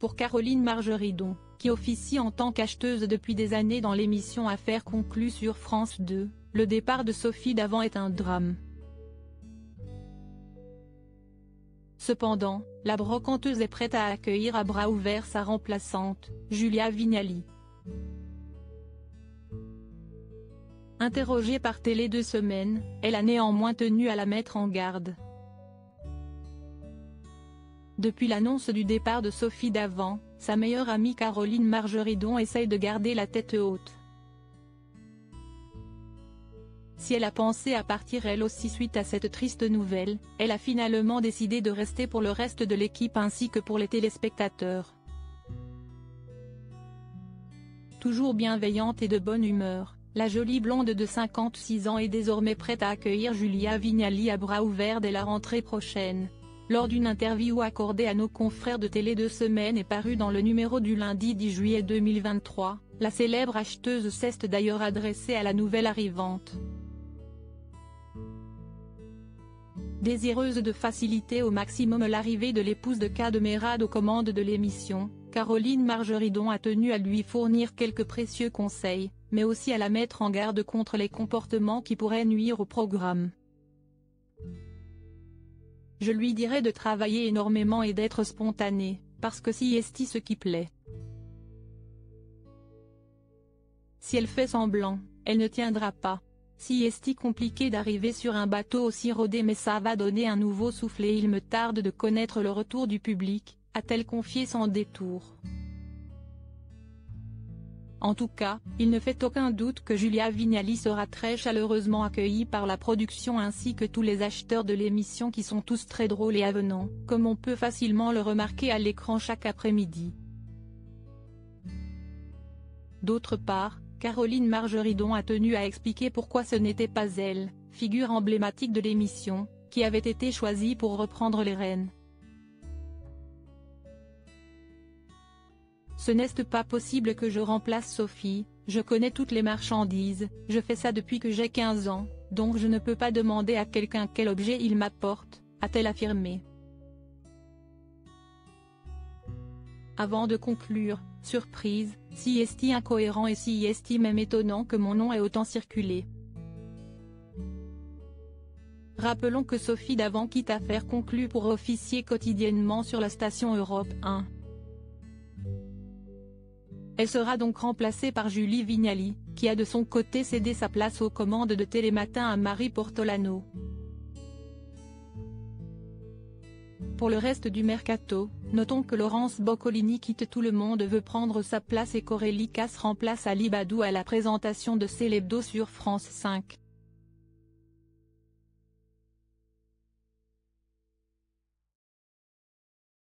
pour Caroline Margeridon, qui officie en tant qu'acheteuse depuis des années dans l'émission Affaires conclues sur France 2, le départ de Sophie Davant est un drame. Cependant, la brocanteuse est prête à accueillir à bras ouverts sa remplaçante, Julia Vignali. Interrogée par Télé 2 Semaines, elle a néanmoins tenu à la mettre en garde. Depuis l'annonce du départ de Sophie Davant, sa meilleure amie Caroline Margeridon essaye de garder la tête haute. Si elle a pensé à partir elle aussi suite à cette triste nouvelle, elle a finalement décidé de rester pour le reste de l'équipe ainsi que pour les téléspectateurs. Toujours bienveillante et de bonne humeur, la jolie blonde de 56 ans est désormais prête à accueillir Julia Vignali à bras ouverts dès la rentrée prochaine. Lors d'une interview accordée à nos confrères de Télé 2 Semaines et parue dans le numéro du lundi 10 juillet 2023, la célèbre acheteuse s'est d'ailleurs adressée à la nouvelle arrivante. Désireuse de faciliter au maximum l'arrivée de l'épouse de Cadmerade aux commandes de l'émission, Caroline Margeridon a tenu à lui fournir quelques précieux conseils, mais aussi à la mettre en garde contre les comportements qui pourraient nuire au programme. Je lui dirais de travailler énormément et d'être spontanée, parce que si est ce qui plaît. Si elle fait semblant, elle ne tiendra pas. Si est compliqué d'arriver sur un bateau aussi rodé mais ça va donner un nouveau souffle et il me tarde de connaître le retour du public, a-t-elle confié sans détour. En tout cas, il ne fait aucun doute que Julia Vignali sera très chaleureusement accueillie par la production ainsi que tous les acheteurs de l'émission qui sont tous très drôles et avenants, comme on peut facilement le remarquer à l'écran chaque après-midi. D'autre part, Caroline Margeridon a tenu à expliquer pourquoi ce n'était pas elle, figure emblématique de l'émission, qui avait été choisie pour reprendre les rênes. Ce n'est pas possible que je remplace Sophie, je connais toutes les marchandises, je fais ça depuis que j'ai 15 ans, donc je ne peux pas demander à quelqu'un quel objet il m'apporte, a-t-elle affirmé. Avant de conclure, surprise, si est incohérent et si est même étonnant que mon nom ait autant circulé. Rappelons que Sophie Davant quitte Affaires conclues pour officier quotidiennement sur la station Europe 1. Elle sera donc remplacée par Julie Vignali, qui a de son côté cédé sa place aux commandes de Télématin à Marie Portolano. Pour le reste du mercato, notons que Laurence Boccolini quitte Tout le monde veut prendre sa place et qu'Aurélie Casse remplace Ali Badou à la présentation de C'est l'Hebdo sur France 5.